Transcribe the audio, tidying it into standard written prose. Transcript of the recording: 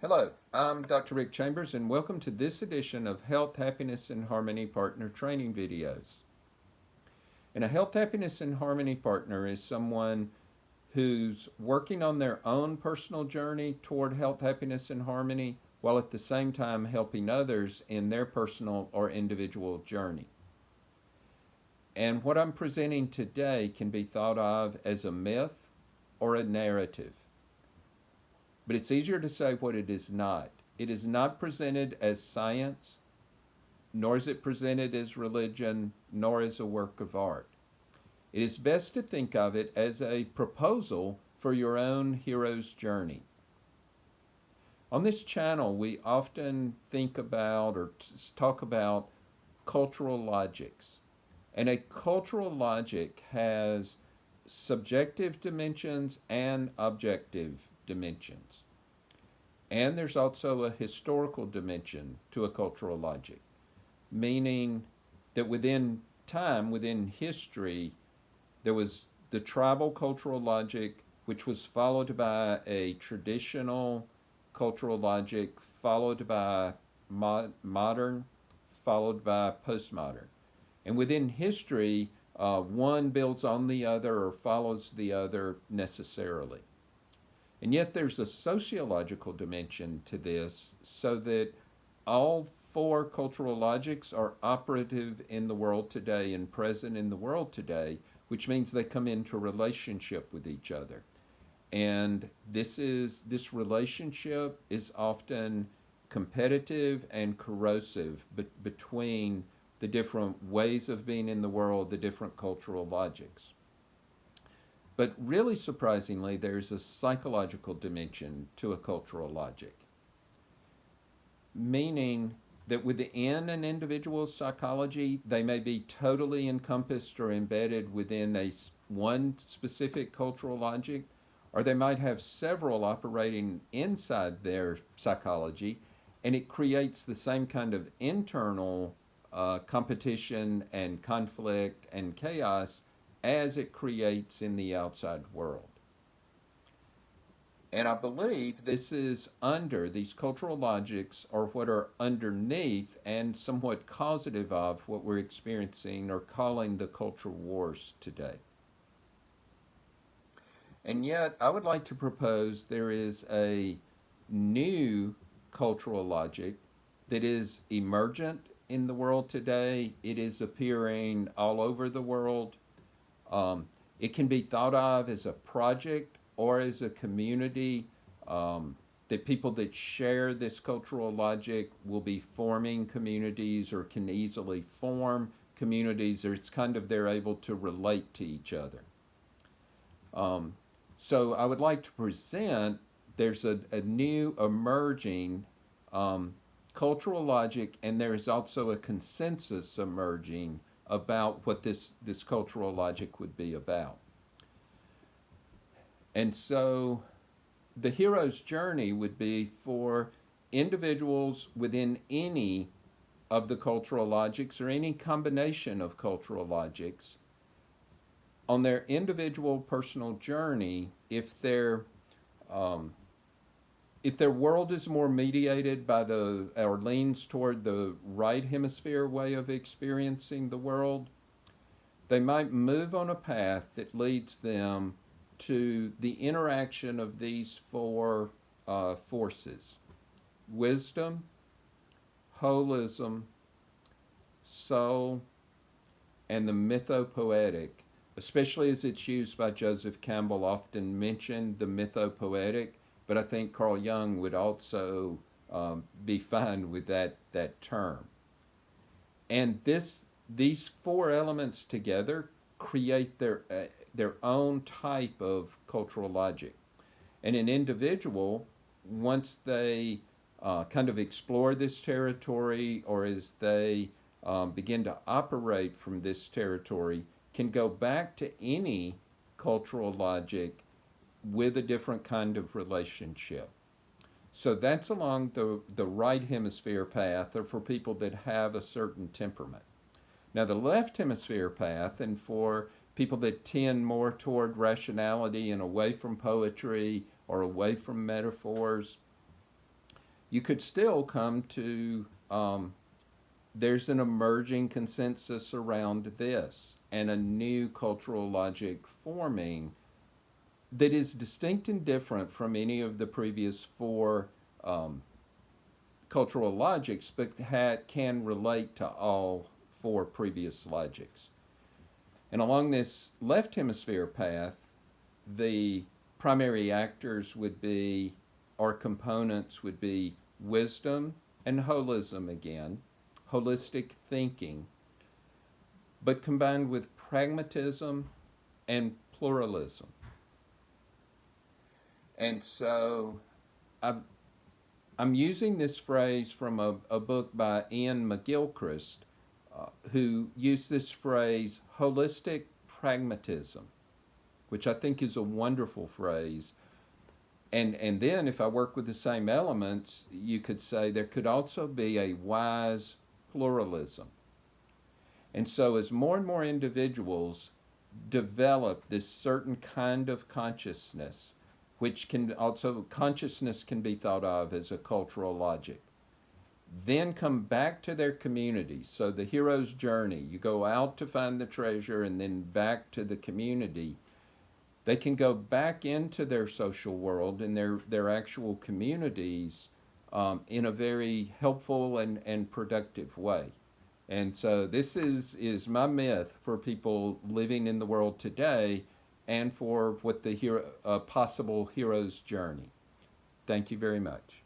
Hello, I'm Dr. Rick Chambers, and welcome to this edition of Health, Happiness, and Harmony Partner Training Videos. And a Health, Happiness, and Harmony partner is someone who's working on their own personal journey toward health, happiness, and harmony, while at the same time helping others in their personal or individual journey. And what I'm presenting today can be thought of as a myth or a narrative. But it's easier to say what it is not. It is not presented as science, nor is it presented as religion, nor as a work of art. It is best to think of it as a proposal for your own hero's journey. On this channel, we often think about or talk about cultural logics. And a cultural logic has subjective dimensions and objective dimensions. And there's also a historical dimension to a cultural logic, meaning that within time, within history, there was the tribal cultural logic, which was followed by a traditional cultural logic, followed by modern, followed by postmodern. And within history, one builds on the other or follows the other necessarily. And yet there's a sociological dimension to this, so that all four cultural logics are operative in the world today and present in the world today, which means they come into relationship with each other. And this relationship is often competitive and corrosive between the different ways of being in the world, the different cultural logics. But really surprisingly, there's a psychological dimension to a cultural logic, meaning that within an individual's psychology, they may be totally encompassed or embedded within one specific cultural logic, or they might have several operating inside their psychology, and it creates the same kind of internal competition and conflict and chaos as it creates in the outside world. And I believe these cultural logics are what are underneath and somewhat causative of what we're experiencing or calling the culture wars today. And yet, I would like to propose there is a new cultural logic that is emergent in the world today. It is appearing all over the world. It can be thought of as a project or as a community, that people that share this cultural logic will be forming communities or can easily form communities, or it's kind of they're able to relate to each other. So I would like to present there's a new emerging cultural logic, and there is also a consensus emerging about what this cultural logic would be about. And so the hero's journey would be for individuals within any of the cultural logics or any combination of cultural logics on their individual personal journey. If their world is more mediated by or leans toward the right hemisphere way of experiencing the world, they might move on a path that leads them to the interaction of these four forces: wisdom, holism, soul, and the mythopoetic, especially as it's used by Joseph Campbell, often mentioned the mythopoetic, but I think Carl Jung would also be fine with that term. And these four elements together create their own type of cultural logic. And an individual, once they kind of explore this territory, or as they begin to operate from this territory, can go back to any cultural logic with a different kind of relationship. So that's along the right hemisphere path, or for people that have a certain temperament. Now, the left hemisphere path, and for people that tend more toward rationality and away from poetry or away from metaphors, you could still come to there's an emerging consensus around this and a new cultural logic forming that is distinct and different from any of the previous four um, cultural logics, but can relate to all four previous logics. And along this left hemisphere path, the primary actors would be, or components would be, wisdom and holism again, holistic thinking, but combined with pragmatism and pluralism. And so I'm, I'm using this phrase from a book by Ian McGilchrist, who used this phrase, holistic pragmatism, which I think is a wonderful phrase. And then if I work with the same elements, you could say there could also be a wise pluralism. And so as more and more individuals develop this certain kind of consciousness, which can also, consciousness can be thought of as a cultural logic, then come back to their community. So the hero's journey, you go out to find the treasure and then back to the community. They can go back into their social world and their actual communities in a very helpful and productive way. And so this is my myth for people living in the world today and for what the possible hero's journey. Thank you very much.